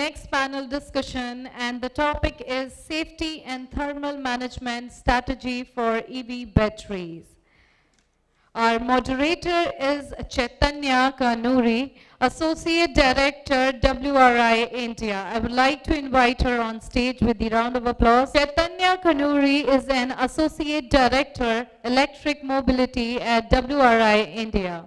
next panel discussion, and the topic is Safety and Thermal Management Strategy for EV Batteries. Our moderator is Chaitanya Kanuri, Associate Director, WRI India. I would like to invite her on stage with the round of applause. Chaitanya Kanuri is an Associate Director, Electric Mobility at WRI India,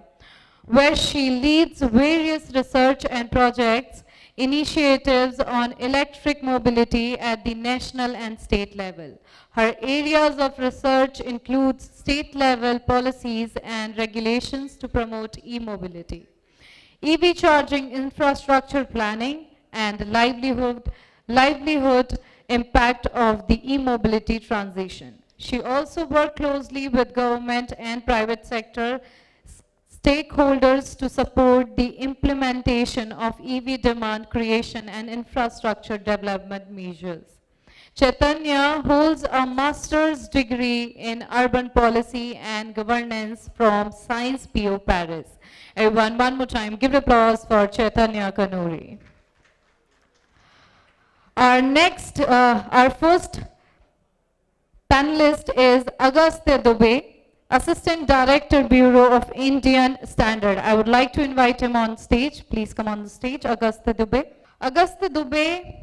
where she leads various research and projects initiatives on electric mobility at the national and state level. Her areas of research include state-level policies and regulations to promote e-mobility, EV charging infrastructure planning, and livelihood impact of the e-mobility transition. She also worked closely with government and private sector stakeholders to support the implementation of EV demand creation and infrastructure development measures. Chaitanya holds a master's degree in urban policy and governance from Sciences Po Paris. Everyone, one more time, give applause for Chaitanya Kanuri. Our first panelist is Agastya Dubey, Assistant Director, Bureau of Indian Standard. I would like to invite him on stage. Please come on the stage, Agastya Dubey. Agastya Dubey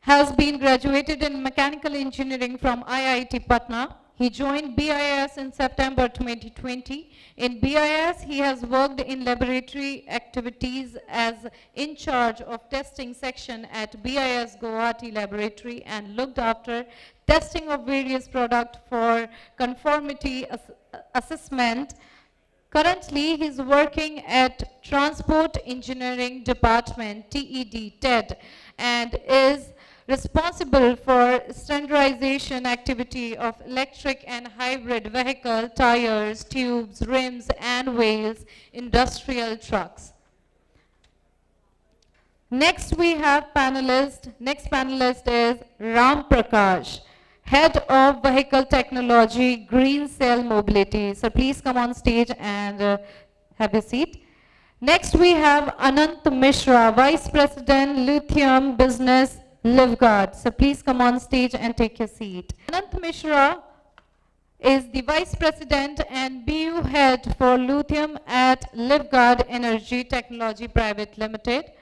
has been graduated in Mechanical Engineering from IIT Patna. He joined BIS in September 2020. In BIS, he has worked in laboratory activities as in charge of testing section at BIS Guwahati Laboratory and looked after testing of various products for conformity assessment. Currently, he is working at Transport Engineering Department, TED, and is responsible for standardization activity of electric and hybrid vehicle, tires, tubes, rims, and wheels, industrial trucks. Next we have next panelist is Prakash, Head of Vehicle Technology, GreenCell Mobility. So please come on stage and have a seat. Next we have Anant Misra, Vice President, Lithium Business, Livguard. So please come on stage and take your seat. Anant Misra is the Vice President and BU Head for Lithium at Livguard Energy Technology Private Limited.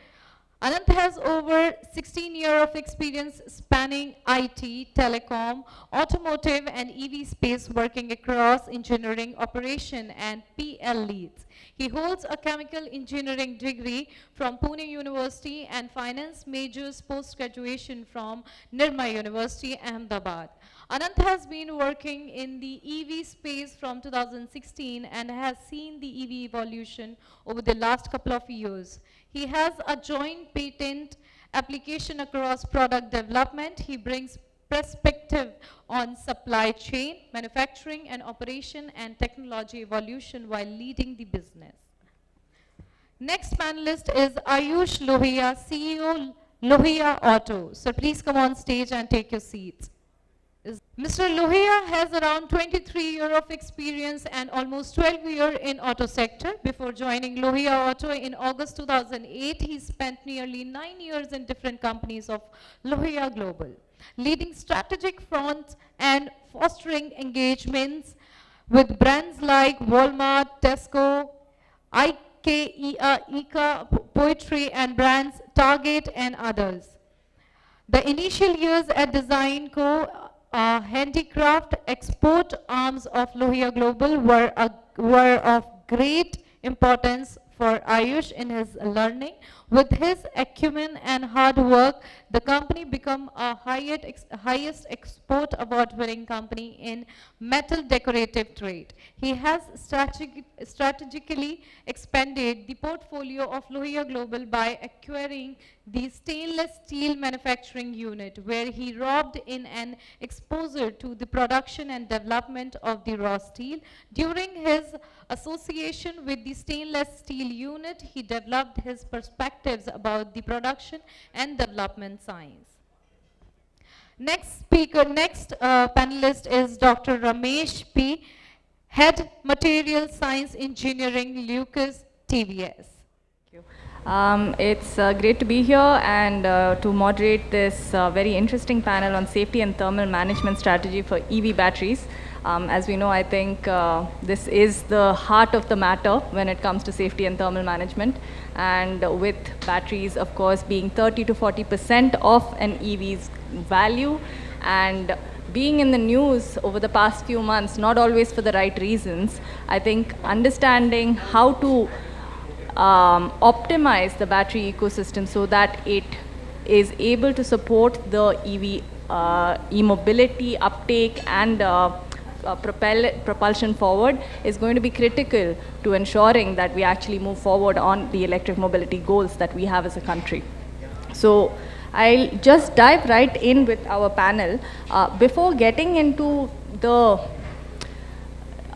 Anant has over 16 years of experience spanning IT, telecom, automotive and EV space, working across engineering, operation and PL leads. He holds a chemical engineering degree from Pune University and finance majors post-graduation from Nirma University, Ahmedabad. Anant has been working in the EV space from 2016 and has seen the EV evolution over the last couple of years. He has a joint patent application across product development. He brings perspective on supply chain, manufacturing and operation and technology evolution while leading the business. Next panelist is Ayush Lohia, CEO Lohia Auto. So please come on stage and take your seats. Mr. Lohia has around 23 years of experience and almost 12 years in auto sector. Before joining Lohia Auto in August 2008, he spent nearly 9 years in different companies of Lohia Global, leading strategic fronts and fostering engagements with brands like Walmart, Tesco, ICA, Poetry and brands Target and others. The initial years at Design Co. Handicraft export arms of Lohia Global were of great importance for Ayush in his learning. With his acumen and hard work, the company became a highest export award-winning company in metal decorative trade. He has strategically expanded the portfolio of Lohia Global by acquiring the stainless steel manufacturing unit, where he robbed in an exposure to the production and development of the raw steel. During his association with the stainless steel unit, he developed his perspectives about the production and development science. Next panelist is Dr. Ramesh P., Head Material Science Engineering, Lucas TVS. Thank you. It's great to be here and to moderate this very interesting panel on safety and thermal management strategy for EV batteries. As we know, I think this is the heart of the matter when it comes to safety and thermal management. And with batteries, of course, being 30 to 40% of an EV's value, and being in the news over the past few months, not always for the right reasons, I think understanding how to optimize the battery ecosystem so that it is able to support the EV e-mobility uptake and propulsion forward is going to be critical to ensuring that we actually move forward on the electric mobility goals that we have as a country. So I'll just dive right in with our panel. Before getting into the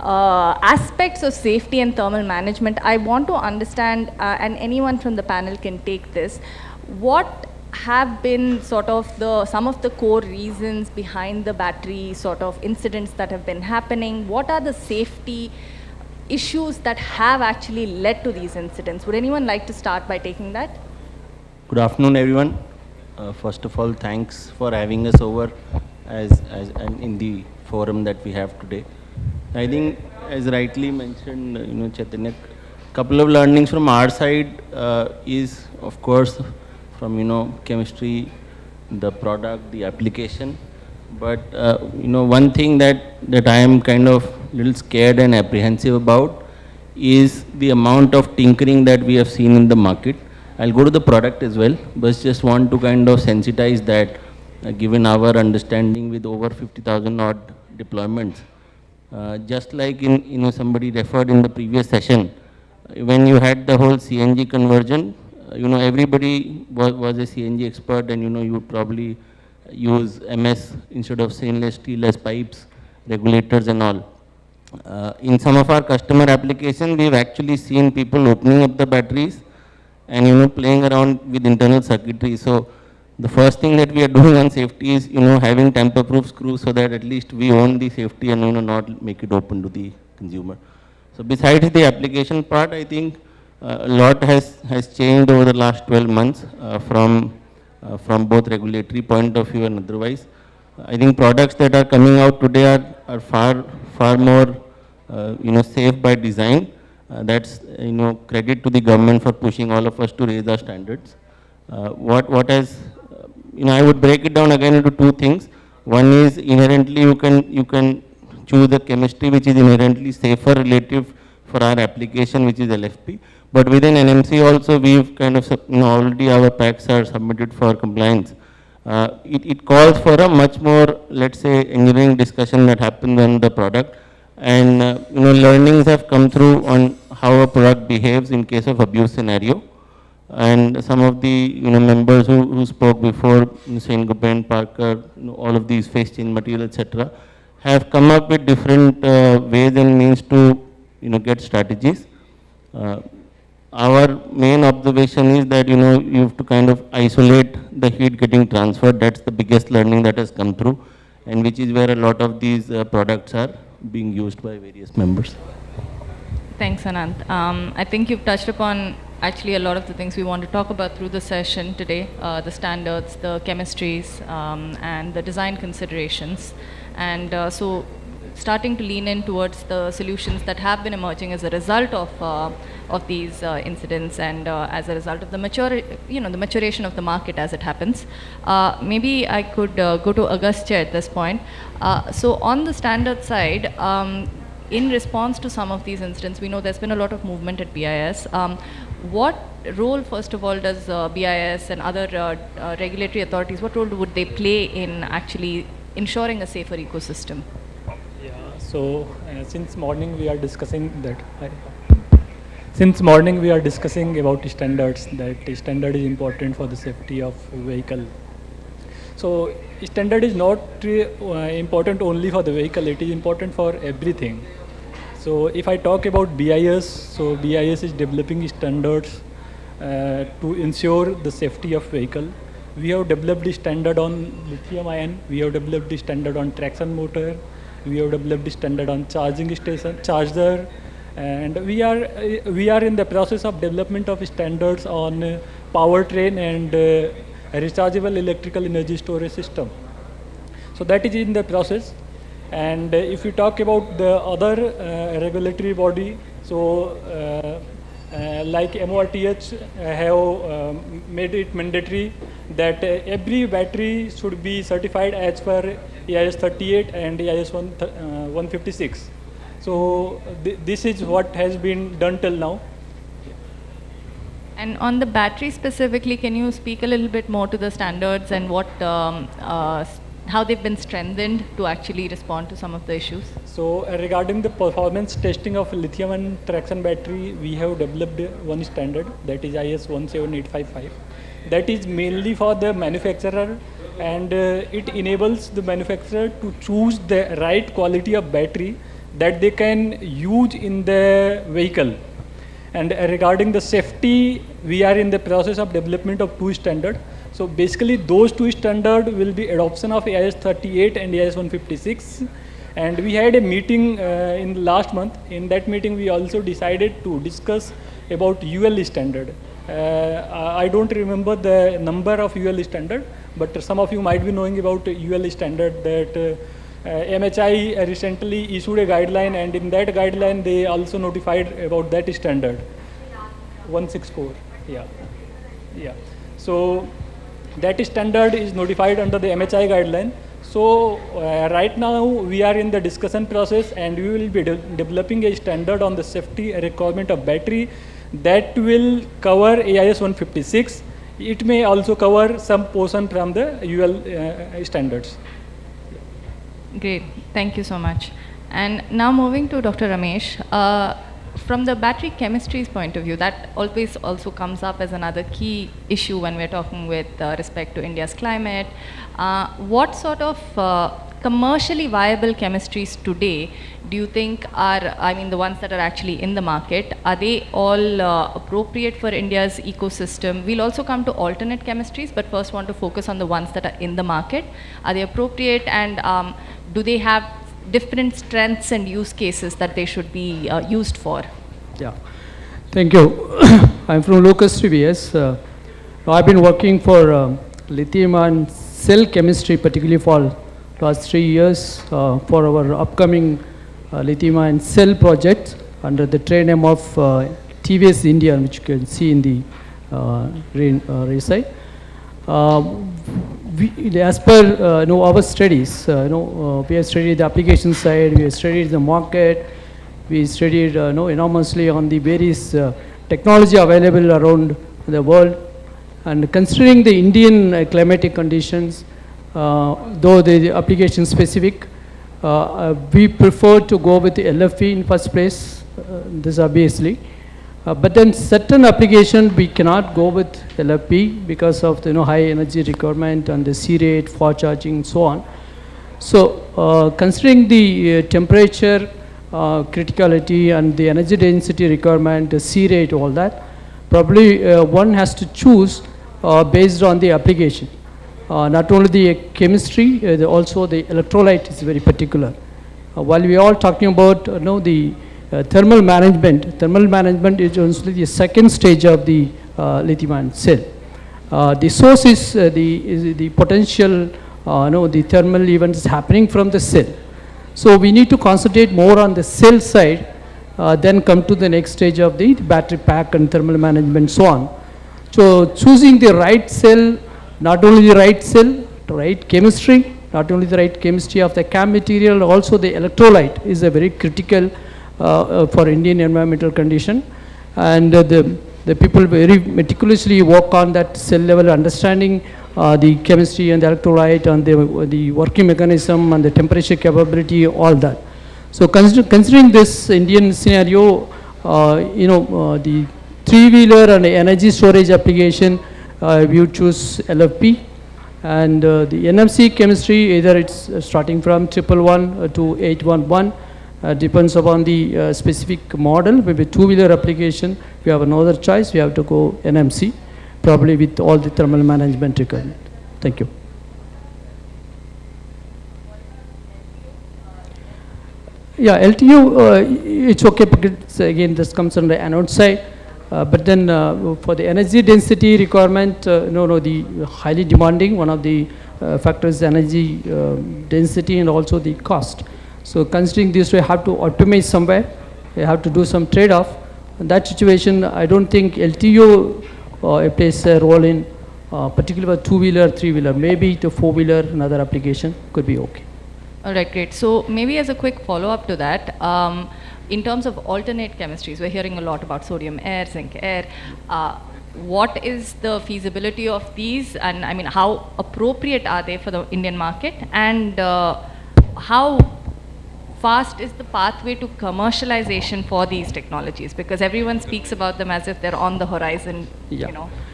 aspects of safety and thermal management, I want to understand, and anyone from the panel can take this, what have been sort of some of the core reasons behind the battery sort of incidents that have been happening? What are the safety issues that have actually led to these incidents? Would anyone like to start by taking that? Good afternoon, everyone. First of all, thanks for having us over as in the forum that we have today. I think, as rightly mentioned, Chaitanya, couple of learnings from our side is, of course, from chemistry, the product, the application. But one thing that I am kind of little scared and apprehensive about is the amount of tinkering that we have seen in the market. I'll go to the product as well, but just want to kind of sensitize that, given our understanding with over 50,000 odd deployments. Just like somebody referred in the previous session, when you had the whole CNG conversion, everybody was a CNG expert, and you would probably use MS instead of stainless steel as pipes, regulators and all. In some of our customer applications, we've actually seen people opening up the batteries and playing around with internal circuitry. So the first thing that we are doing on safety is having tamper-proof screws so that at least we own the safety and not make it open to the consumer. So besides the application part, I think a lot has changed over the last 12 months from both regulatory point of view and otherwise. I think products that are coming out today are far more safe by design. That's credit to the government for pushing all of us to raise our standards. What has I would break it down again into two things. One is inherently you can choose a chemistry which is inherently safer relative for our application, which is LFP. But within NMC also, we've kind of already our packs are submitted for compliance. It calls for a much more, let's say, engineering discussion that happens on the product, and learnings have come through on how a product behaves in case of abuse scenario. And some of the members who spoke before, Saint Gobain, Parker, all of these phase change material, etc., have come up with different ways and means to get strategies. Our main observation is that you have to kind of isolate the heat getting transferred. That's the biggest learning that has come through, and which is where a lot of these products are being used by various members. Thanks, Anant. I think you've touched upon actually a lot of the things we want to talk about through the session today, the standards, the chemistries, and the design considerations. And so starting to lean in towards the solutions that have been emerging as a result of these incidents and as a result of the the maturation of the market as it happens. Maybe I could go to Agastya at this point. So on the standard side, in response to some of these incidents, we know there's been a lot of movement at BIS. What role, first of all, does BIS and other regulatory authorities, what role would they play in actually ensuring a safer ecosystem? Yeah, so since morning we are discussing that. Since morning we are discussing about standards, that standard is important for the safety of vehicle. So standard is not important only for the vehicle, it is important for everything. So if I talk about BIS, so BIS is developing standards to ensure the safety of vehicle. We have developed the standard on lithium-ion, we have developed the standard on traction motor, we have developed the standard on charging station, charger, And we are in the process of development of standards on powertrain and rechargeable electrical energy storage system. So that is in the process. And if we talk about the other regulatory body, so like MORTH have made it mandatory that every battery should be certified as per EIS 38 and EIS 156. So this is what has been done till now. And on the battery specifically, can you speak a little bit more to the standards and what, how they've been strengthened to actually respond to some of the issues? So regarding the performance testing of lithium-ion traction battery, we have developed one standard, that is IS 17855. That is mainly for the manufacturer, and it enables the manufacturer to choose the right quality of battery that they can use in the vehicle. And regarding the safety, we are in the process of development of two standards. So basically those two standards will be adoption of AIS 38 and AIS 156. And we had a meeting in last month. In that meeting we also decided to discuss about UL standard. I don't remember the number of UL standard, but some of you might be knowing about UL standard that MHI recently issued a guideline, and in that guideline they also notified about that standard 164. Yeah. So that standard is notified under the MHI guideline. So right now we are in the discussion process, and we will be developing a standard on the safety requirement of battery that will cover AIS 156. It may also cover some portion from the UL standards. Great, thank you so much. And now moving to Dr. Ramesh, from the battery chemistry's point of view, that always also comes up as another key issue when we're talking with respect to India's climate. What sort of commercially viable chemistries today do you think are, I mean the ones that are actually in the market, are they all appropriate for India's ecosystem? We'll also come to alternate chemistries, but first want to focus on the ones that are in the market. Are they appropriate, and do they have different strengths and use cases that they should be used for? Yeah, thank you. I'm from Locust TVS. I've been working for lithium-ion cell chemistry, particularly for last 3 years for our upcoming lithium-ion cell project under the trade name of TVS India, which you can see in the right side. As per our studies, we have studied the application side, we have studied the market, we studied enormously on the various technology available around the world, and considering the Indian climatic conditions, though the application specific, we prefer to go with the LFP in first place, this obviously. But then certain application we cannot go with LFP because of the high energy requirement and the C rate, fast charging, so on. So considering the temperature criticality and the energy density requirement, the C rate, all that, probably one has to choose based on the application. Not only the chemistry, also the electrolyte is very particular. While we are all talking about the thermal management is only the second stage of the lithium-ion cell. The source is the potential, the thermal events happening from the cell. So we need to concentrate more on the cell side, then come to the next stage of the battery pack and thermal management, so on. So choosing the right cell, not only the right cell, the right chemistry, not only the right chemistry of the CAM material, also the electrolyte is a very critical for Indian environmental condition, and the people very meticulously work on that cell level, understanding the chemistry and the electrolyte and the working mechanism and the temperature capability, all that. So considering this Indian scenario, the three-wheeler and energy storage application, we would choose LFP, and the NMC chemistry, either it's starting from 111 to 811. Depends upon the specific model. Maybe two-wheeler application, we have another choice, we have to go NMC, probably with all the thermal management requirement. Thank you. Yeah, LTU, it's okay because again this comes on the anode side, but then for the energy density requirement, the highly demanding, one of the factors is energy density and also the cost. So considering this, we have to optimize somewhere, we have to do some trade-off. In that situation, I don't think LTU plays a role in particularly for two-wheeler, three-wheeler, maybe the four-wheeler, another application could be okay. All right, great. So maybe as a quick follow-up to that, in terms of alternate chemistries, we're hearing a lot about sodium air, zinc air. What is the feasibility of these, and I mean, how appropriate are they for the Indian market, and how fast is the pathway to commercialization for these technologies? Because everyone speaks about them as if they're on the horizon,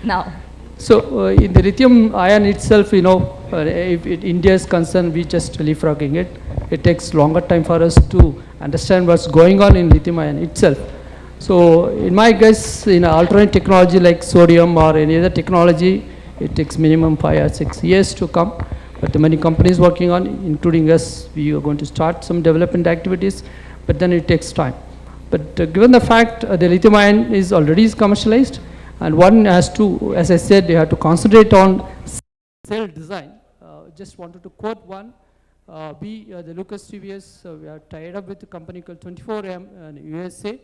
now. So in the lithium-ion itself, if India is concerned, we just leapfrogging it. It takes longer time for us to understand what's going on in lithium-ion itself. So in my guess, in alternate technology like sodium or any other technology, it takes minimum 5 or 6 years to come. But the many companies working on, including us, we are going to start some development activities, but then it takes time. But given the fact the lithium-ion is already commercialized, and one has to, as I said, they have to concentrate on cell design. Just wanted to quote one. The Lucas TVS, we are tied up with a company called 24M in USA,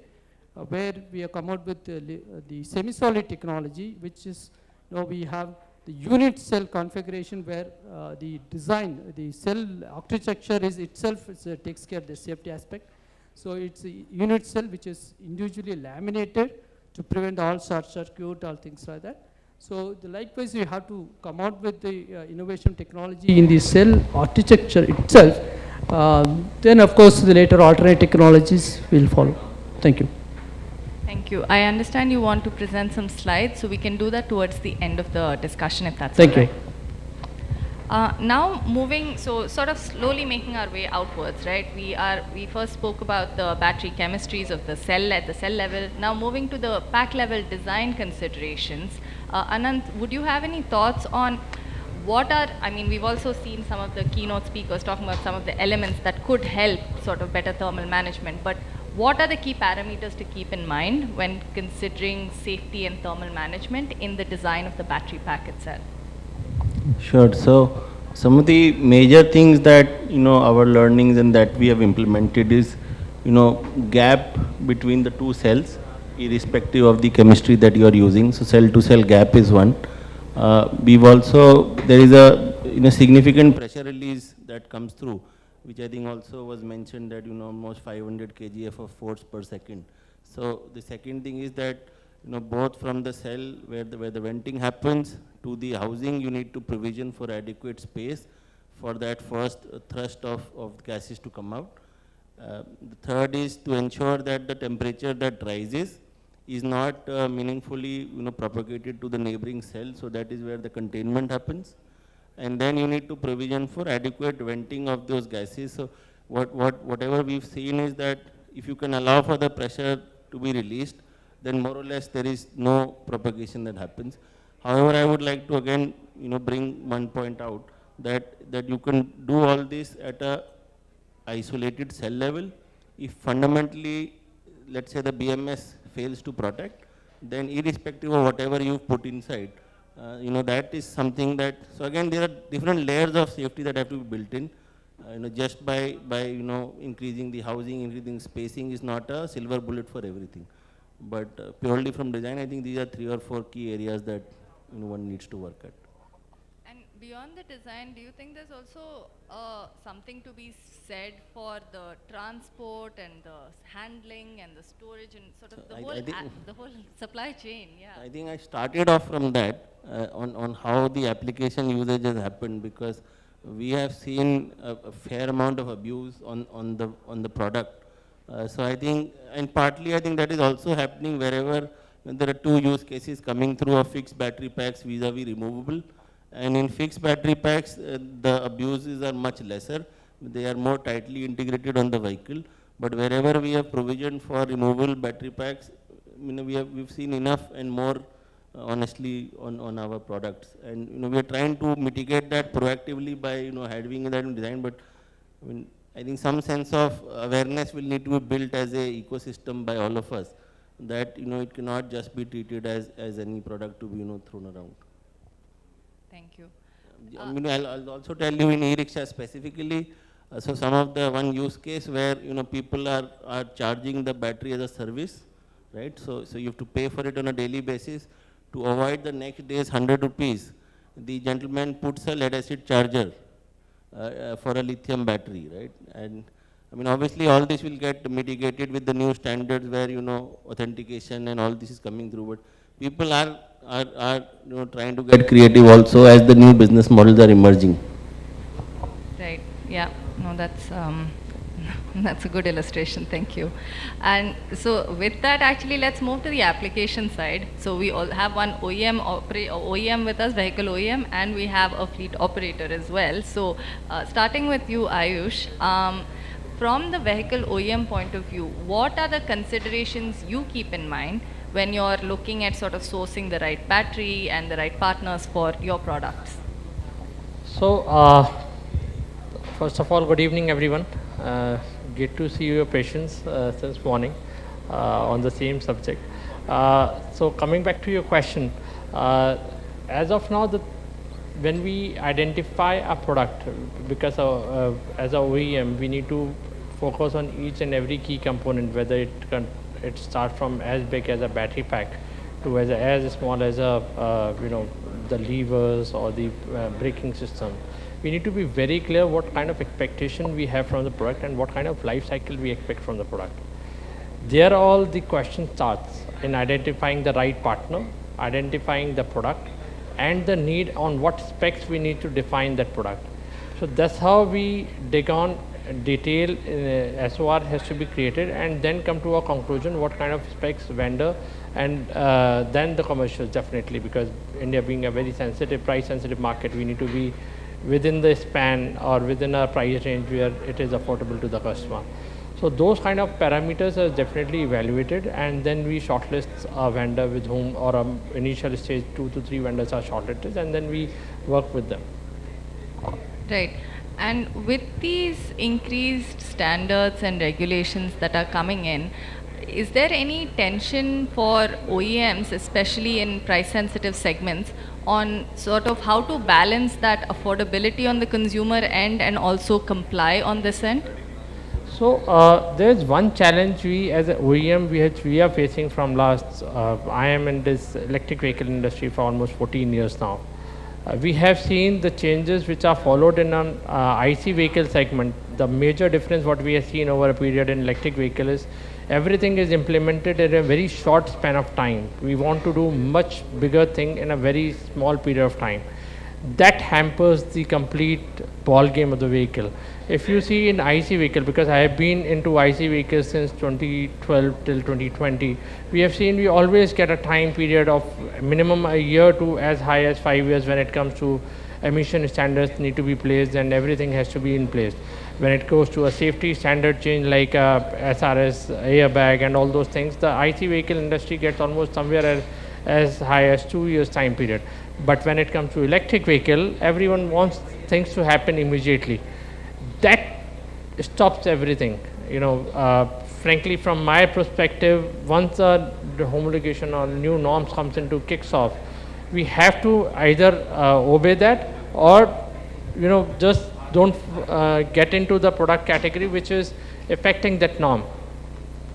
where we have come out with the semi-solid technology, which is, we have the unit cell configuration where the design, the cell architecture is itself takes care of the safety aspect. So it's a unit cell which is individually laminated to prevent all short circuit, all things like that. So likewise, you have to come out with the innovation technology in the cell architecture itself. Then of course, the later alternate technologies will follow. Thank you. Thank you. I understand you want to present some slides, so we can do that towards the end of the discussion, if that's Thank all right. you. Now moving, so sort of slowly making our way outwards, right? We first spoke about the battery chemistries of the cell at the cell level. Now moving to the pack level design considerations. Anant, would you have any thoughts on we've also seen some of the keynote speakers talking about some of the elements that could help sort of better thermal management, but what are the key parameters to keep in mind when considering safety and thermal management in the design of the battery pack itself? Sure. So some of the major things that our learnings and that we have implemented is gap between the two cells, irrespective of the chemistry that you are using. So cell to cell gap is one. We've also, there is a significant pressure release that comes through, which I think also was mentioned that almost 500 kgf of force per second. So the second thing is that both from the cell where the venting happens to the housing, you need to provision for adequate space for that first thrust of gases to come out. The third is to ensure that the temperature that rises is not meaningfully propagated to the neighboring cell, so that is where the containment happens. And then you need to provision for adequate venting of those gases. So whatever we've seen is that if you can allow for the pressure to be released, then more or less there is no propagation that happens. However, I would like to again bring one point out that you can do all this at a isolated cell level. If fundamentally, let's say the BMS fails to protect, then irrespective of whatever you've put inside, that is something that, so again there are different layers of safety that have to be built in. Just by increasing the housing, increasing spacing is not a silver bullet for everything. But purely from design, I think these are 3 or 4 key areas that one needs to work at. And beyond the design, do you think there's also something to be said for the transport and the handling and the storage and sort of the whole supply chain? Yeah. I think I started off from that on how the application usage has happened, because we have seen a fair amount of abuse on the product. So I think, and partly I think that is also happening wherever there are 2 use cases coming through of fixed battery packs vis-a-vis removable. And in fixed battery packs, the abuses are much lesser. They are more tightly integrated on the vehicle. But wherever we have provision for removable battery packs, we've seen enough and more honestly on our products. And we are trying to mitigate that proactively by having that in design. But I think some sense of awareness will need to be built as a ecosystem by all of us, that it cannot just be treated as any product to be thrown around. Thank you. I'll also tell you in e-rickshaw specifically, so some of the one use case where people are charging the battery as a service, right? So you have to pay for it on a daily basis. To avoid the next day's 100 rupees, the gentleman puts a lead acid charger for a lithium battery, right? And obviously all this will get mitigated with the new standards where authentication and all this is coming through. But people are trying to get creative also as the new business models are emerging. Right. Yeah. No, that's that's a good illustration. Thank you. And so with that, actually, let's move to the application side. So we all have one OEM with us, vehicle OEM, and we have a fleet operator as well. So starting with you, Ayush, from the vehicle OEM point of view, what are the considerations you keep in mind when you're looking at sort of sourcing the right battery and the right partners for your products? So, first of all, good evening, everyone. Good to see your patience since morning on the same subject. So, coming back to your question, as of now, when we identify a product, because as a OEM, we need to focus on each and every key component, whether it starts from as big as a battery pack to as small as the levers or the braking system. We need to be very clear what kind of expectation we have from the product and what kind of life cycle we expect from the product. There all the question starts in identifying the right partner, identifying the product, and the need on what specs we need to define that product. So that's how we dig on detail. SOR has to be created and then come to a conclusion what kind of specs vendor, and then the commercials, definitely, because India being a very sensitive, price sensitive market, we need to be within the span or within a price range where it is affordable to the customer. So those kind of parameters are definitely evaluated, and then we shortlist a vendor with whom, or initial stage 2 to 3 vendors are shortlisted, and then we work with them. Right. And with these increased standards and regulations that are coming in, is there any tension for OEMs, especially in price sensitive segments, on sort of how to balance that affordability on the consumer end and also comply on this end? So there's one challenge we as an OEM we are facing from last, I am in this electric vehicle industry for almost 14 years now. We have seen the changes which are followed in an IC vehicle segment. The major difference what we have seen over a period in electric vehicle is everything is implemented in a very short span of time. We want to do much bigger thing in a very small period of time. That hampers the complete ball game of the vehicle. If you see in IC vehicle, because I have been into IC vehicles since 2012 till 2020, we have seen we always get a time period of minimum a year to as high as 5 years when it comes to emission standards need to be placed and everything has to be in place. When it goes to a safety standard change like SRS, airbag and all those things, the IC vehicle industry gets almost somewhere as high as 2 years time period. But when it comes to electric vehicle, everyone wants things to happen immediately. That stops everything. Frankly, from my perspective, once the homologation or new norms comes into kicks off, we have to either obey that or just don't get into the product category which is affecting that norm.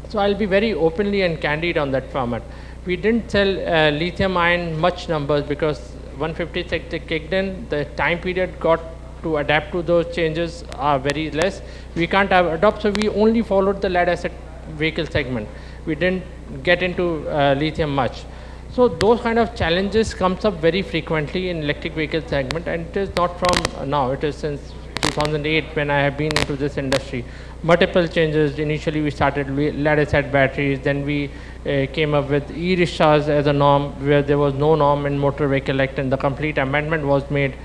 So I'll be very openly and candid on that format. We didn't sell lithium-ion much numbers because 156 kicked in, the time period got to adapt to those changes are very less. We can't adopt, so we only followed the lead acid vehicle segment. We didn't get into lithium much. So those kind of challenges comes up very frequently in electric vehicle segment, and it is not from now, it is since 2008 when I have been into this industry. Multiple changes. Initially we started lead acid batteries, then we came up with e-rickshaws as a norm where there was no norm in Motor Vehicle Act, and the complete amendment was made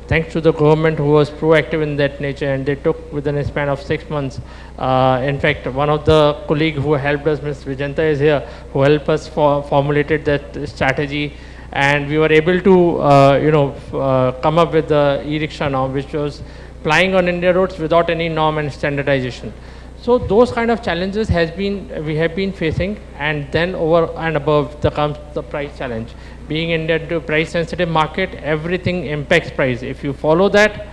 thanks to the government who was proactive in that nature, and they took within a span of 6 months. In fact, one of the colleague who helped us, Ms. Vijanta is here, who helped us formulated that strategy, and we were able to come up with the e-rickshaw norm, which was plying on India roads without any norm and standardization. So those kind of challenges we have been facing, and then over and above comes the price challenge. Being India to price sensitive market, everything impacts price. If you follow that,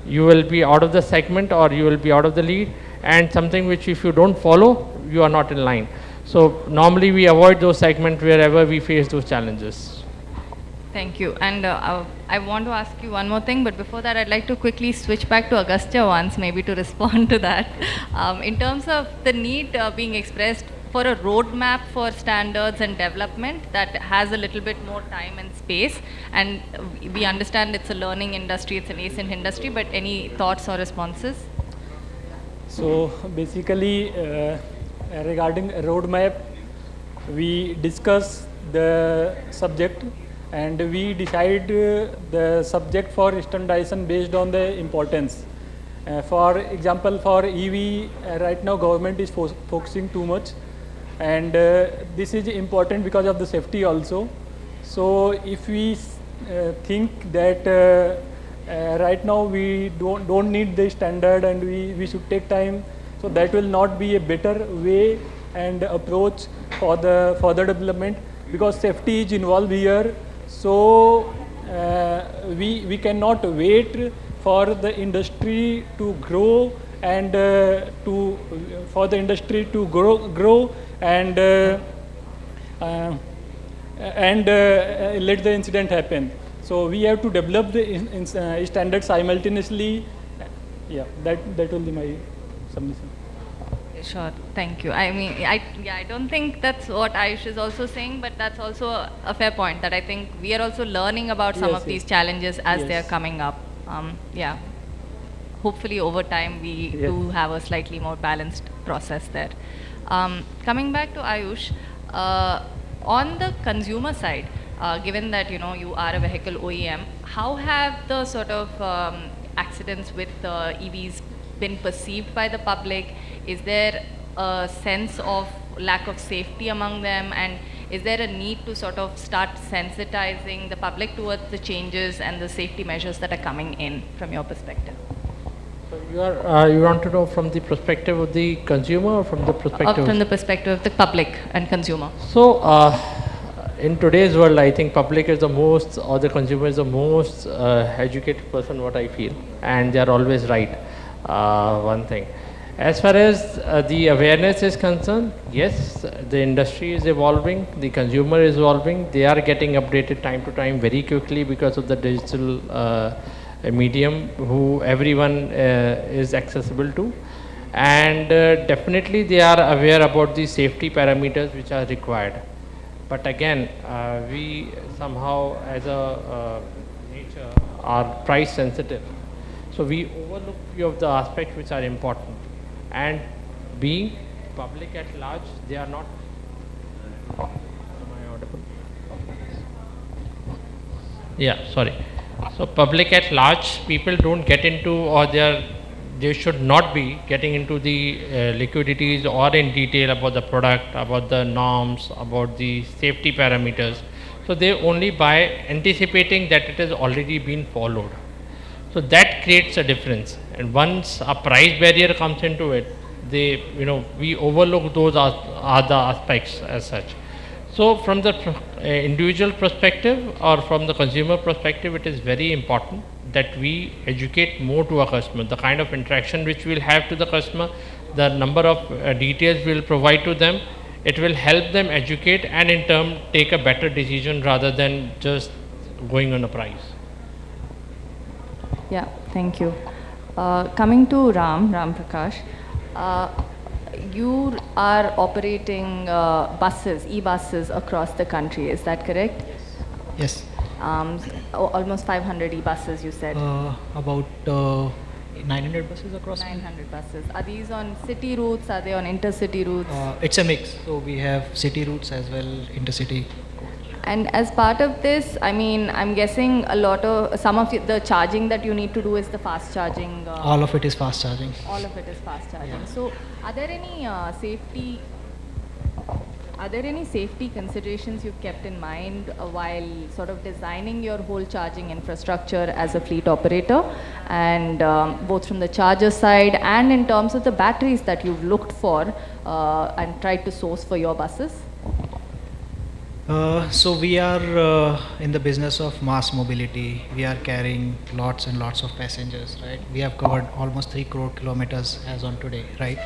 you will be out of the segment or you will be out of the lead, and something which if you don't follow, you are not in line. So normally we avoid those segments wherever we face those challenges. Thank you. And I want to ask you one more thing, but before that, I'd like to quickly switch back to Agastya once, maybe to respond to that. In terms of the need being expressed for a roadmap for standards and development that has a little bit more time and space, and we understand it's a learning industry, it's a nascent industry, but any thoughts or responses? So basically, regarding a roadmap, we discuss the subject and we decide the subject for standardization based on the importance. For example, for EV, right now government is focusing too much, and this is important because of the safety also. So if we think that right now we don't need the standard and we should take time, so that will not be a better way and approach for the further development, because safety is involved here. So we cannot wait for the industry to grow and for the industry to grow and let the incident happen. So we have to develop the standard simultaneously. Yeah, that will be my submission. Sure, thank you. I mean, I don't think that's what Ayush is also saying, but that's also a fair point, that I think we are also learning about some of these challenges as they are coming up. Yeah, hopefully over time we do have a slightly more balanced process there. Coming back to Ayush, on the consumer side, given that you are a vehicle OEM, how have the sort of accidents with EVs been perceived by the public? Is there a sense of lack of safety among them, and is there a need to sort of start sensitizing the public towards the changes and the safety measures that are coming in from your perspective? So you want to know from the perspective of the consumer or from the perspective? From the perspective of the public and consumer. So in today's world, I think public is the most, or the consumer is the most educated person, what I feel, and they are always right. One thing. As far as the awareness is concerned, yes, the industry is evolving, the consumer is evolving, they are getting updated time to time very quickly because of the digital medium who everyone is accessible to, and definitely they are aware about the safety parameters which are required. But again, we somehow as a nature are price sensitive. So we overlook few of the aspects which are important. And being public at large, they are not. Am I audible? Yeah, sorry. So public at large, people don't get into, or they should not be getting into the liquidities or in detail about the product, about the norms, about the safety parameters. So they only buy anticipating that it has already been followed. So that creates a difference, and once a price barrier comes into it, we overlook those other aspects as such. So from the individual perspective or from the consumer perspective, it is very important that we educate more to our customer, the kind of interaction which we'll have to the customer, the number of details we'll provide to them. It will help them educate and in turn take a better decision rather than just going on a price. Yeah, thank you. Coming to Prakash, you are operating buses, e-buses across the country, is that correct? Yes. Almost 500 e-buses, you said. About 900 buses across. 900 buses. Are these on city routes? Are they on intercity routes? It's a mix. So we have city routes as well, intercity. And as part of this, I mean, I'm guessing some of the charging that you need to do is the fast charging. All of it is fast charging. All of it is fast charging. Yeah. So, are there any safety Are there any safety considerations you've kept in mind while sort of designing your whole charging infrastructure as a fleet operator, and both from the charger side and in terms of the batteries that you've looked for and tried to source for your buses? So we are in the business of mass mobility. We are carrying lots and lots of passengers, right? We have covered almost 3 crore kilometers as on today, right?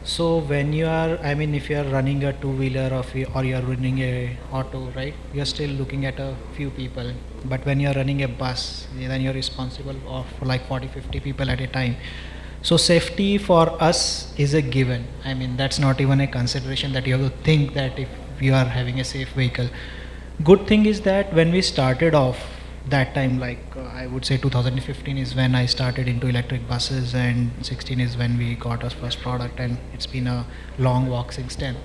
So when you are, I mean, if you are running a two-wheeler or you are running a auto, right? You are still looking at a few people. But when you are running a bus, then you are responsible for like 40, 50 people at a time. So safety for us is a given. I mean, that's not even a consideration that you have to think that if you are having a safe vehicle. Good thing is that when we started off that time, like I would say 2015 is when I started into electric buses, and 16 is when we got our first product, and it's been a long walk since then.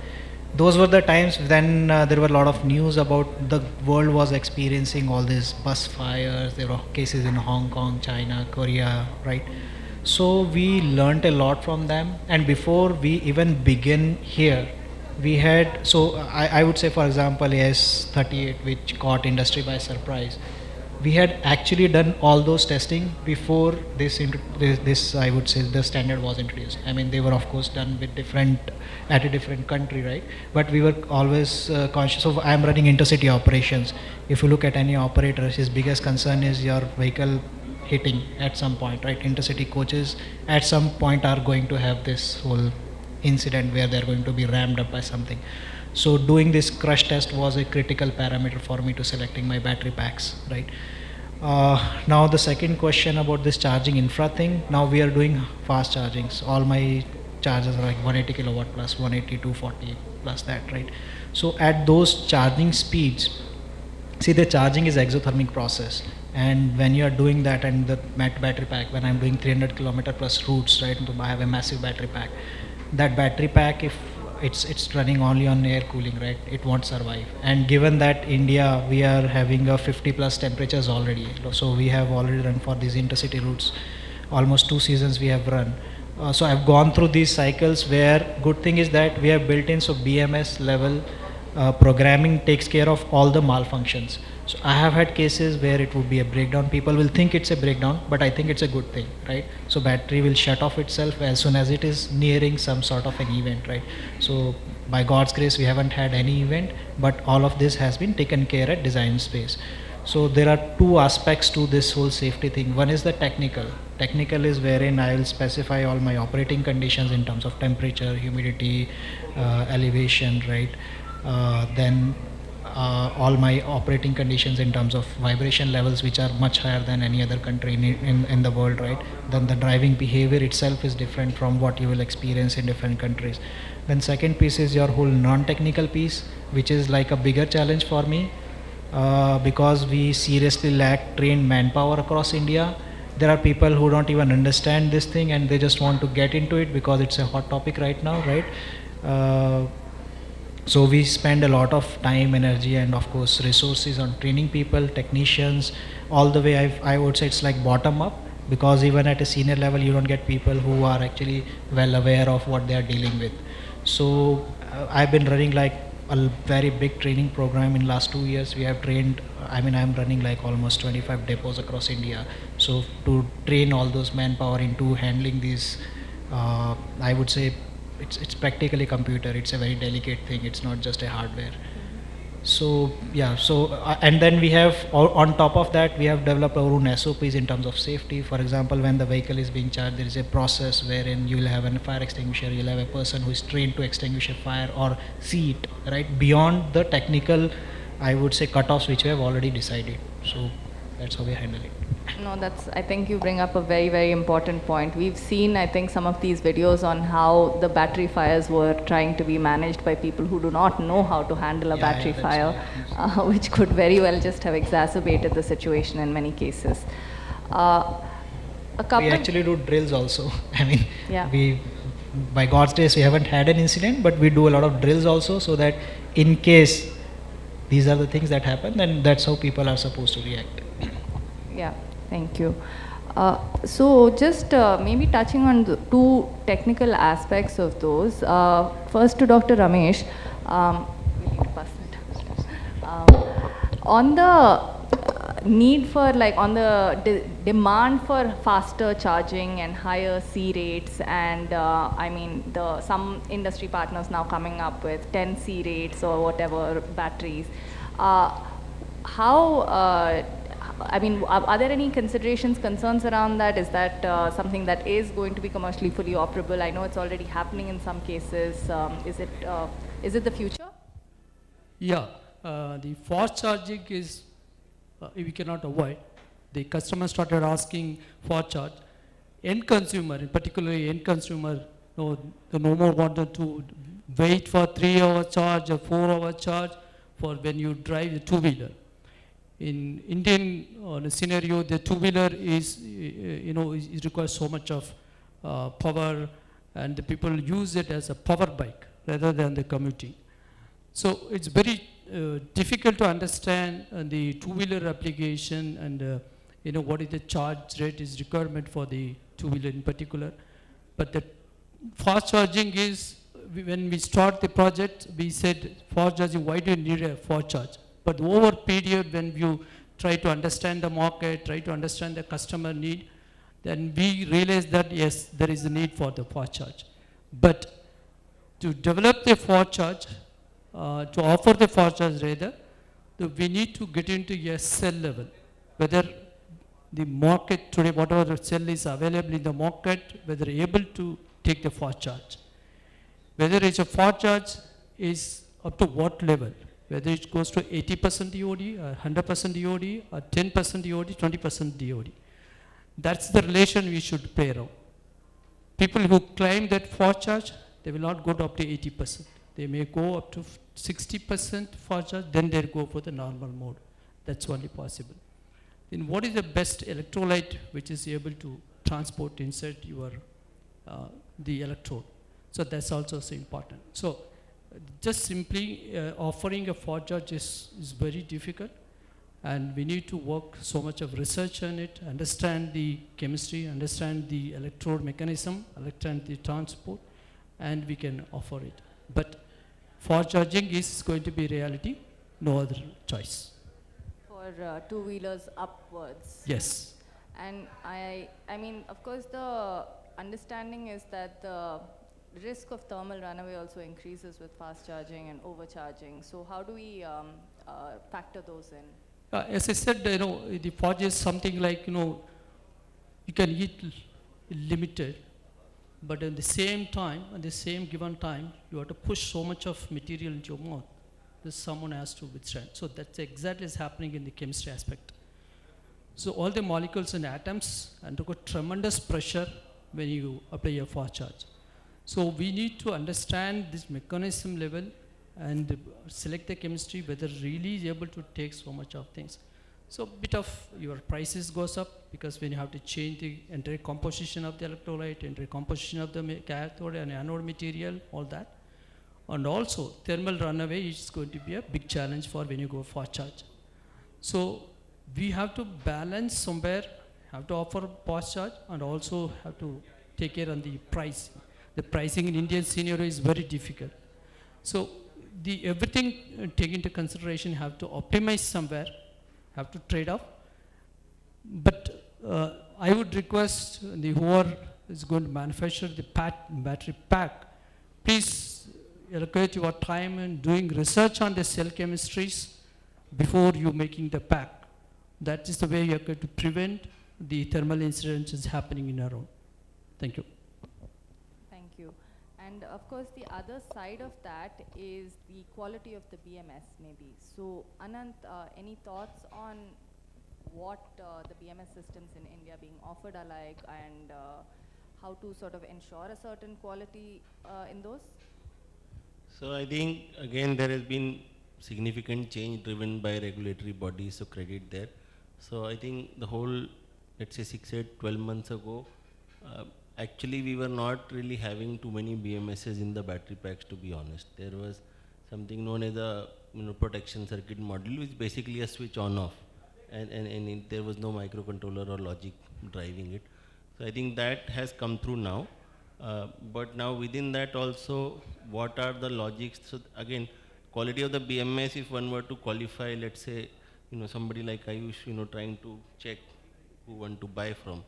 Those were the times when there were a lot of news about the world was experiencing all these bus fires. There were cases in Hong Kong, China, Korea, right? So we learnt a lot from them, and before we even begin here, we had, so I would say, for example, AS38, which caught industry by surprise. We had actually done all those testing before this I would say the standard was introduced. I mean, they were of course done with at a different country, right? But we were always conscious of, I am running intercity operations. If you look at any operator, his biggest concern is your vehicle hitting at some point, right? Intercity coaches at some point are going to have this whole incident where they're going to be rammed up by something. So doing this crash test was a critical parameter for me to selecting my battery packs, right? Now the second question about this charging infra thing, now we are doing fast chargings. All my chargers are like 180 kilowatt plus 180, 240 plus that, right? So at those charging speeds, see, the charging is exothermic process, and when you are doing that, and the battery pack, when I'm doing 300 kilometer plus routes, right, I have a massive battery pack. That battery pack, if it's running only on air cooling, right, it won't survive. And given that India, we are having a 50 plus temperatures already, so we have already run for these intercity routes, almost 2 seasons we have run. So I've gone through these cycles where good thing is that we have built in, so BMS level programming takes care of all the malfunctions. So I have had cases where it would be a breakdown. People will think it's a breakdown, but I think it's a good thing, right? So battery will shut off itself as soon as it is nearing some sort of an event, right? So by God's grace, we haven't had any event, but all of this has been taken care at design space. So there are 2 aspects to this whole safety thing. One is the technical. Technical is wherein I will specify all my operating conditions in terms of temperature, humidity, elevation, right? Then all my operating conditions in terms of vibration levels, which are much higher than any other country in the world, right? Then the driving behavior itself is different from what you will experience in different countries. Then second piece is your whole non-technical piece, which is like a bigger challenge for me because we seriously lack trained manpower across India. There are people who don't even understand this thing and they just want to get into it because it's a hot topic right now, right? So we spend a lot of time, energy, and of course resources on training people, technicians, all the way. I would say it's like bottom up, because even at a senior level you don't get people who are actually well aware of what they are dealing with. So I've been running like a very big training program in last 2 years. We have trained, I mean, I'm running like almost 25 depots across India. So to train all those manpower into handling these, I would say it's practically computer. It's a very delicate thing. It's not just a hardware. So yeah, so and then we have on top of that, we have developed our own SOPs in terms of safety. For example, when the vehicle is being charged, there is a process wherein you will have a fire extinguisher, you'll have a person who is trained to extinguish a fire or see it, right, beyond the technical, I would say, cutoffs which we have already decided. So that's how we handle it. No, I think you bring up a very, very important point. We've seen, I think, some of these videos on how the battery fires were trying to be managed by people who do not know how to handle a battery fire, which could very well just have exacerbated the situation in many cases. We actually do drills also. I mean, yeah. We, by God's grace, we haven't had an incident, but we do a lot of drills also, so that in case these are the things that happen, then that's how people are supposed to react. Yeah, thank you. So just maybe touching on the 2 technical aspects of those. First to Dr. Ramesh, need to pass it. On the need for, like, on the demand for faster charging and higher C rates, and I mean, some industry partners now coming up with 10 C rates or whatever batteries. I mean, are there any considerations, concerns around that? Is that something that is going to be commercially fully operable? I know it's already happening in some cases. Is it the future? Yeah, the fast charging is, we cannot avoid. The customer started asking for charge. End consumer, in particularly end consumer, no more wanted to wait for 3-hour charge or 4-hour charge for when you drive the two-wheeler. In Indian scenario, the two-wheeler is, it requires so much of power, and the people use it as a power bike rather than the commuting. So it's very difficult to understand the two-wheeler application and what is the charge rate is requirement for the two-wheeler in particular. But the fast charging is, when we start the project, we said fast charging, why do you need a fast charge? But over period, when you try to understand the market, try to understand the customer need, then we realize that yes, there is a need for the fast charge. But to develop the fast charge, to offer the fast charge rather, we need to get into a cell level. Whether the market today, whatever the cell is available in the market, whether able to take the fast charge. Whether it's a fast charge is up to what level? Whether it goes to 80% DOD, or 100% DOD, or 10% DOD, 20% DOD. That's the relation we should play around. People who claim that fast charge, they will not go up to 80%. They may go up to 60% fast charge, then they'll go for the normal mode. That's only possible. Then what is the best electrolyte which is able to transport inside your the electrode? So that's also so important. So just simply offering a fast charge is very difficult, and we need to work so much of research on it, understand the chemistry, understand the electrode mechanism, understand the transport, and we can offer it. But fast charging is going to be reality, no other choice. For two-wheelers upwards. Yes. And I mean, of course, the understanding is that the risk of thermal runaway also increases with fast charging and overcharging. So how do we factor those in? As I said, the fast is something like, you can eat limited, but at the same time, at the same given time, you have to push so much of material into your mouth that someone has to withstand. So that's exactly is happening in the chemistry aspect. So all the molecules and atoms undergo tremendous pressure when you apply a fast charge. So we need to understand this mechanism level and select the chemistry whether really is able to take so much of things. So bit of your prices goes up because when you have to change the entire composition of the electrolyte, entire composition of the cathode and anode material, all that. And also thermal runaway is going to be a big challenge for when you go fast charge. So we have to balance somewhere, have to offer fast charge and also have to take care on the price. The pricing in Indian scenario is very difficult. So everything take into consideration, have to optimize somewhere, have to trade off. But I would request whoever is going to manufacture the battery pack, please allocate your time in doing research on the cell chemistries before you making the pack. That is the way you are going to prevent the thermal incidences happening in our own. Thank you. Thank you. And of course, the other side of that is the quality of the BMS maybe. So Anant, any thoughts on what the BMS systems in India being offered are like, and how to sort of ensure a certain quality in those? So I think again there has been significant change driven by regulatory bodies, so credit there. So I think the whole, let's say 6, 8, 12 months ago, actually we were not really having too many BMSs in the battery packs, to be honest. There was something known as a protection circuit module, which is basically a switch on off, and there was no microcontroller or logic driving it. So I think that has come through now. But now within that also, what are the logics? So again, quality of the BMS, if one were to qualify, let's say, somebody like Ayush, trying to check who want to buy from,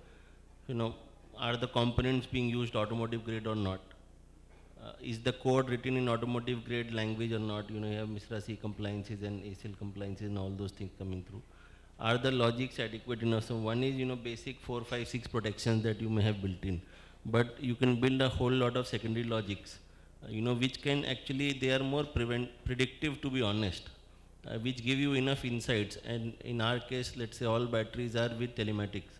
are the components being used automotive grade or not? Is the code written in automotive grade language or not? You have Misra C compliances and ACL compliances and all those things coming through. Are the logics adequate enough? So one is, basic 4, 5, 6 protections that you may have built in, but you can build a whole lot of secondary logics, which can actually, they are more predictive, to be honest, which give you enough insights. And in our case, let's say all batteries are with telematics.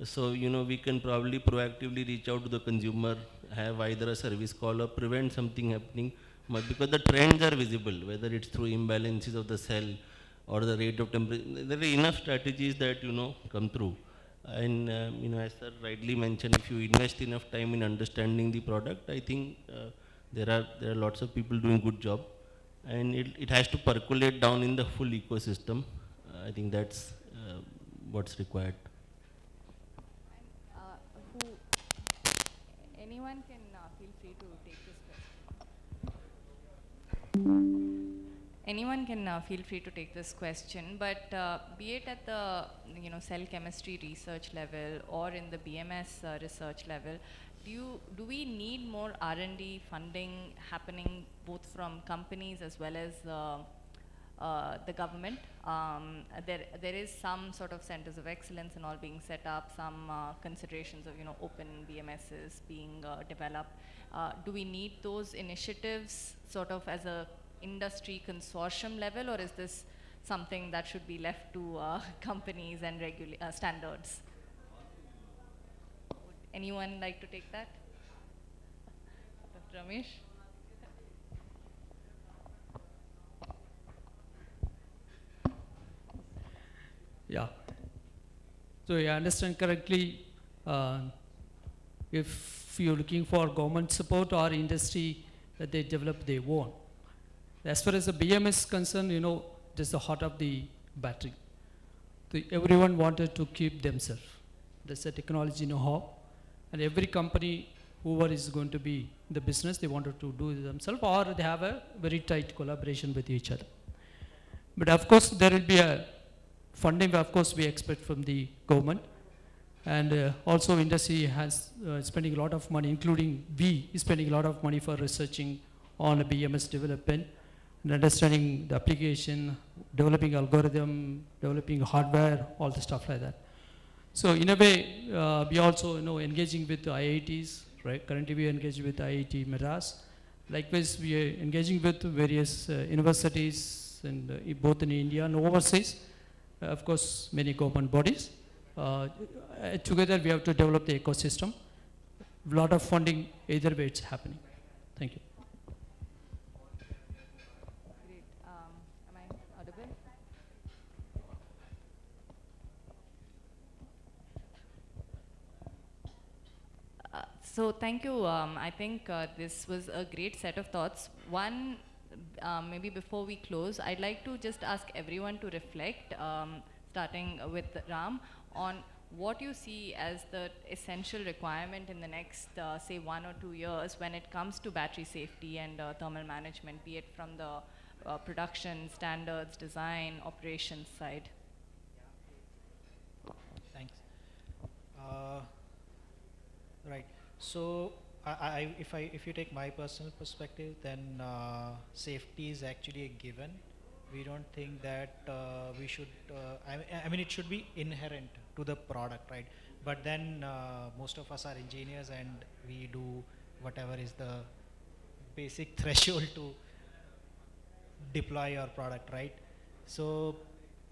So, we can probably proactively reach out to the consumer, have either a service call or prevent something happening, but because the trends are visible, whether it's through imbalances of the cell or the rate of temperature, there are enough strategies that, come through. And, as sir rightly mentioned, if you invest enough time in understanding the product, I think there are lots of people doing good job, and it has to percolate down in the full ecosystem. I think that's what's required. Who, anyone can feel free to take this question. Anyone can feel free to take this question, but be it at the cell chemistry research level or in the BMS research level, do we need more R&D funding happening both from companies as well as the government? There is some sort of centers of excellence and all being set up, some considerations of open BMSs being developed. Do we need those initiatives sort of as a industry consortium level, or is this something that should be left to companies and standards? Would anyone like to take that? Dr. Ramesh? Yeah. So I understand correctly, if you're looking for government support or industry that they develop their own. As far as the BMS is concerned, it is the heart of the battery. Everyone wanted to keep themselves. That's the technology know-how. And every company, whoever is going to be in the business, they wanted to do it themselves, or they have a very tight collaboration with each other. But of course, there will be a funding, of course, we expect from the government. And also industry has spending a lot of money, including we is spending a lot of money for researching on a BMS development and understanding the application, developing algorithm, developing hardware, all the stuff like that. So in a way, we also engaging with the IITs, right? Currently we are engaged with IIT Madras. Likewise, we are engaging with various universities, and both in India and overseas. Of course, many government bodies. Together we have to develop the ecosystem. A lot of funding, either way it's happening. Thank you. Great. Am I audible? So thank you. I think this was a great set of thoughts. One, maybe before we close, I'd like to just ask everyone to reflect, starting with Ram, on what you see as the essential requirement in the next, say, 1 or 2 years when it comes to battery safety and thermal management, be it from the production, standards, design, operations side. Thanks. Right. So, if you take my personal perspective, then safety is actually a given. We don't think that we should. I mean, it should be inherent to the product, right? But then most of us are engineers, and we do whatever is the basic threshold to deploy your product, right? So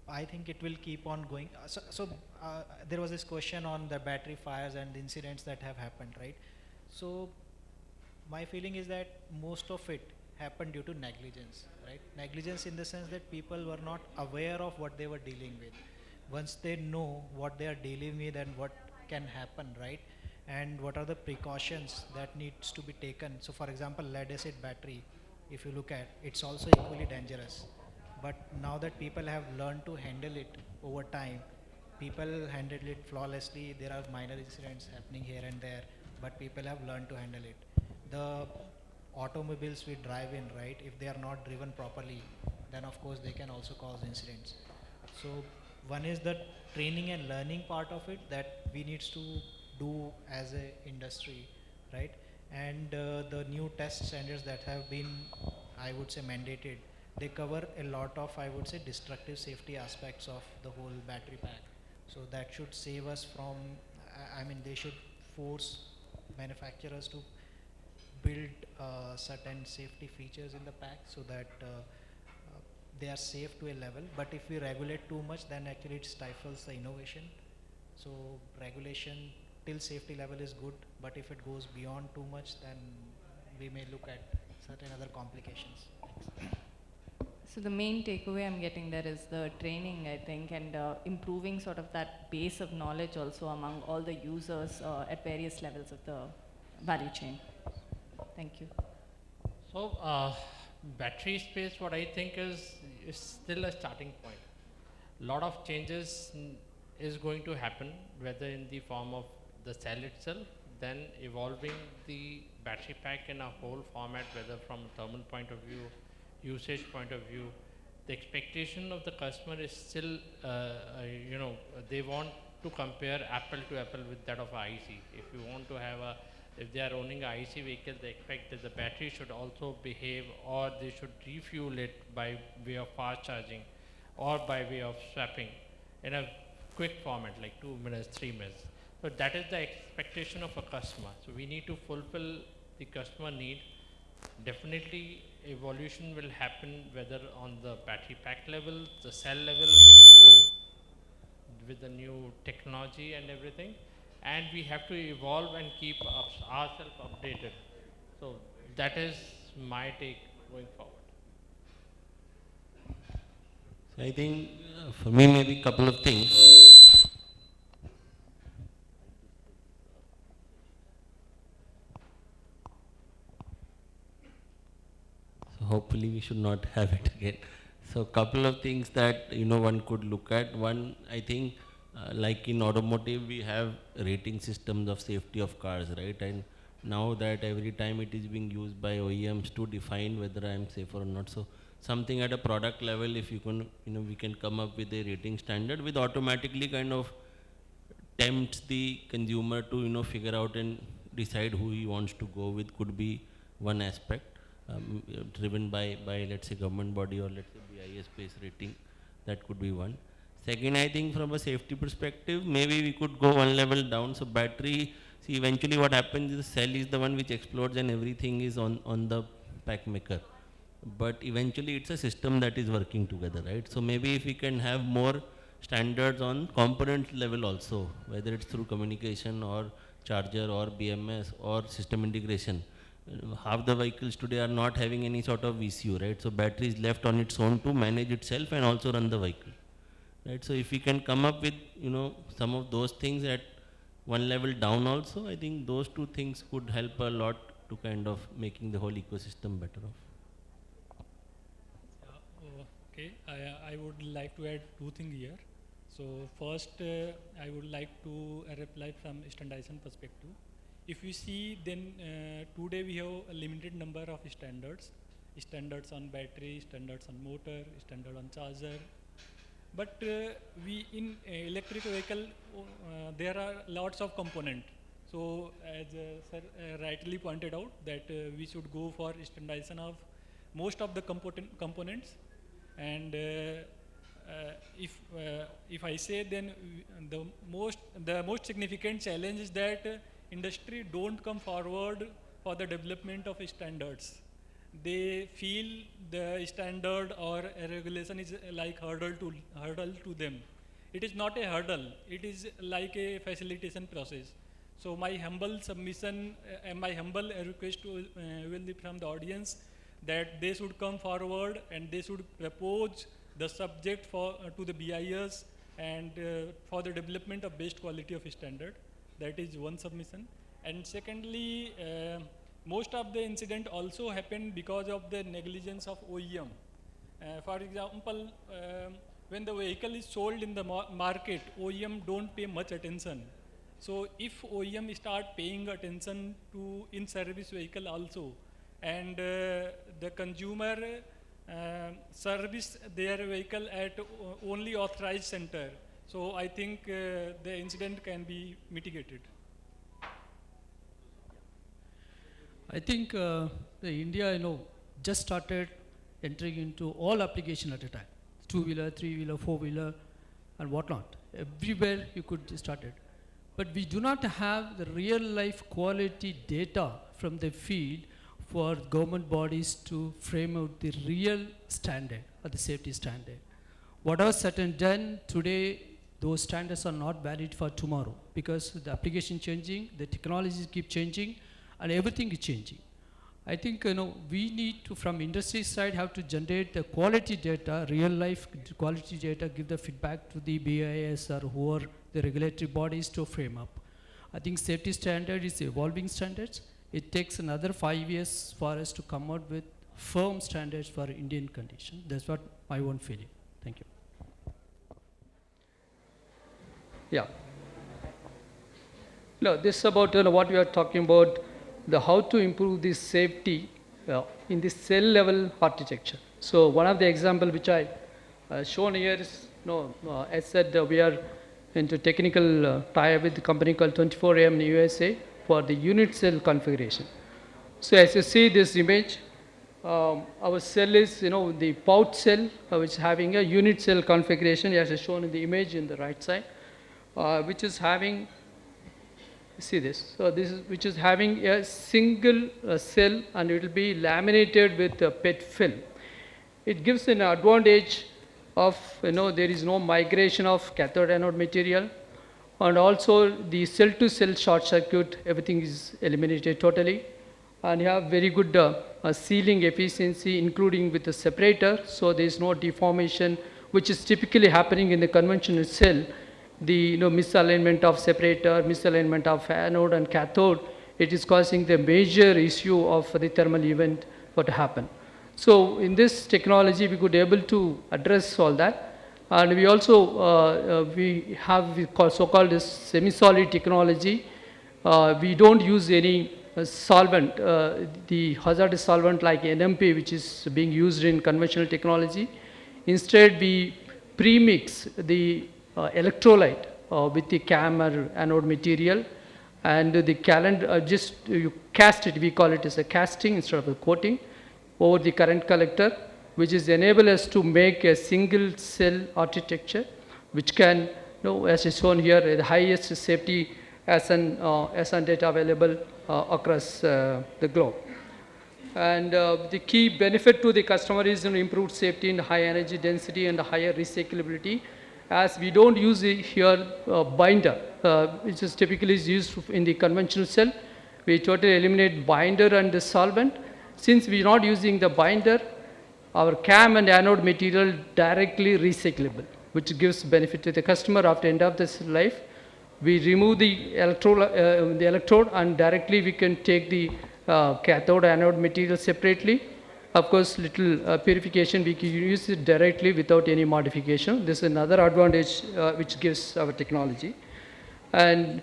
I think it will keep on going. There was this question on the battery fires and the incidents that have happened, right? So my feeling is that most of it happened due to negligence, right? Negligence in the sense that people were not aware of what they were dealing with. Once they know what they are dealing with and what can happen, right? And what are the precautions that needs to be taken. So for example, lead acid battery, if you look at, it's also equally dangerous. But now that people have learned to handle it over time, people handle it flawlessly. There are minor incidents happening here and there, but people have learned to handle it. automobiles we drive in, right, if they are not driven properly, then of course they can also cause incidents. So one is the training and learning part of it that we needs to do as a industry, right? And the new test standards that have been, I would say, mandated, they cover a lot of, I would say, destructive safety aspects of the whole battery pack. So that should save us from, I mean, they should force manufacturers to build certain safety features in the pack so that they are safe to a level. But if we regulate too much, then actually it stifles the innovation. So regulation till safety level is good, but if it goes beyond too much, then we may look at certain other complications. Thanks. So the main takeaway I'm getting there is the training, I think, and improving sort of that base of knowledge also among all the users at various levels of the value chain. Thank you. So battery space, what I think is still a starting point. Lot of changes is going to happen, whether in the form of the cell itself, then evolving the battery pack in a whole format, whether from a thermal point of view, usage point of view. The expectation of the customer is still, they want to compare apple to apple with that of IC. If you want to have if they are owning a IC vehicle, they expect that the battery should also behave, or they should refuel it by way of fast charging or by way of swapping in a quick format, like 2 minutes, 3 minutes. So that is the expectation of a customer. So we need to fulfill the customer need. Definitely evolution will happen, whether on the battery pack level, the cell level, with the new technology and everything, and we have to evolve and keep ourselves updated. So that is my take going forward. So I think for me maybe couple of things. So hopefully we should not have it again. So couple of things that one could look at. One, I think like in automotive we have rating systems of safety of cars, right? And now that every time it is being used by OEMs to define whether I am safe or not. So something at a product level, if you can, we can come up with a rating standard which automatically kind of tempts the consumer to figure out and decide who he wants to go with, could be one aspect. Driven by let's say government body or let's say BIS based rating, that could be one. Second, I think from a safety perspective, maybe we could go one level down. So battery, see eventually what happens is the cell is the one which explodes and everything is on the pack maker. But eventually it's a system that is working together, right? So maybe if we can have more standards on component level also, whether it's through communication or charger or BMS or system integration. Half the vehicles today are not having any sort of VCU, right? So battery is left on its own to manage itself and also run the vehicle, right? So if we can come up with, some of those things at one level down also, I think those two things could help a lot to kind of making the whole ecosystem better off. Okay, I would like to add two things here. So first, I would like to reply from standardization perspective. If we see, then today we have a limited number of standards on battery, standards on motor, standard on charger. But we in electric vehicle, there are lots of components. So as sir rightly pointed out, that we should go for standardization of most of the components. And if I say, then the most significant challenge is that industry don't come forward for the development of standards. They feel the standard or a regulation is like hurdle to them. It is not a hurdle. It is like a facilitation process. So my humble submission and my humble request will be from the audience that they should come forward and they should propose the subject to the BIS and for the development of best quality of standard. That is one submission. And secondly, most of the incident also happened because of the negligence of OEM. For example, when the vehicle is sold in the market, OEM don't pay much attention. So if OEM start paying attention to in-service vehicle also, and the consumer service their vehicle at only authorized center. So I think the incident can be mitigated. I think the India, just started entering into all application at a time. Two-wheeler, three-wheeler, four-wheeler, and whatnot. Everywhere you could start it. But we do not have the real-life quality data from the field for government bodies to frame out the real standard or the safety standard. Whatever said and done today, those standards are not valid for tomorrow because the application changing, the technologies keep changing, and everything is changing. I think we need to, from industry side, have to generate the quality data, real life quality data, give the feedback to the BIS or whoever the regulatory bodies to frame up. I think safety standard is evolving standards. It takes another 5 years for us to come out with firm standards for Indian condition. That's what my own feeling. Thank you. Yeah. No, this is about what we are talking about, the how to improve this safety in the cell level architecture. So one of the example which I shown here is, as said, we are into technical tie-up with the company called 24M in USA for the unit cell configuration. So as you see this image, our cell is, the pouch cell, which is having a unit cell configuration, as shown in the image in the right side, which is having, see this, so this is, which is having a single cell, and it will be laminated with a PET film. It gives an advantage of, there is no migration of cathode anode material, and also the cell to cell short circuit, everything is eliminated totally, and you have very good sealing efficiency, including with the separator, so there is no deformation, which is typically happening in the conventional cell. The misalignment of separator, misalignment of anode and cathode, it is causing the major issue of the thermal event what happen. So in this technology, we could able to address all that, and we also we have so-called this semi-solid technology. We don't use any solvent, the hazardous solvent like NMP, which is being used in conventional technology. Instead, we pre-mix the electrolyte with the CAM or anode material, and the calendar, just you cast it, we call it as a casting instead of a coating over the current collector, which is enable us to make a single cell architecture, which can, as is shown here, the highest safety as an data available across the globe. And the key benefit to the customer is improved safety and high energy density and higher recyclability, as we don't use here binder, which is typically used in the conventional cell. We totally eliminate binder and the solvent. Since we are not using the binder, our CAM and anode material directly recyclable, which gives benefit to the customer after end of this life. We remove the electrode and directly we can take the cathode anode material separately. Of course, little purification, we can use it directly without any modification. This is another advantage which gives our technology. And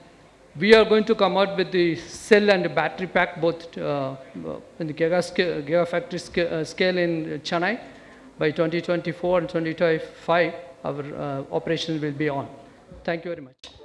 we are going to come out with the cell and the battery pack, both in the gigafactory scale in Chennai. By 2024 and 2025, our operation will be on. Thank you very much.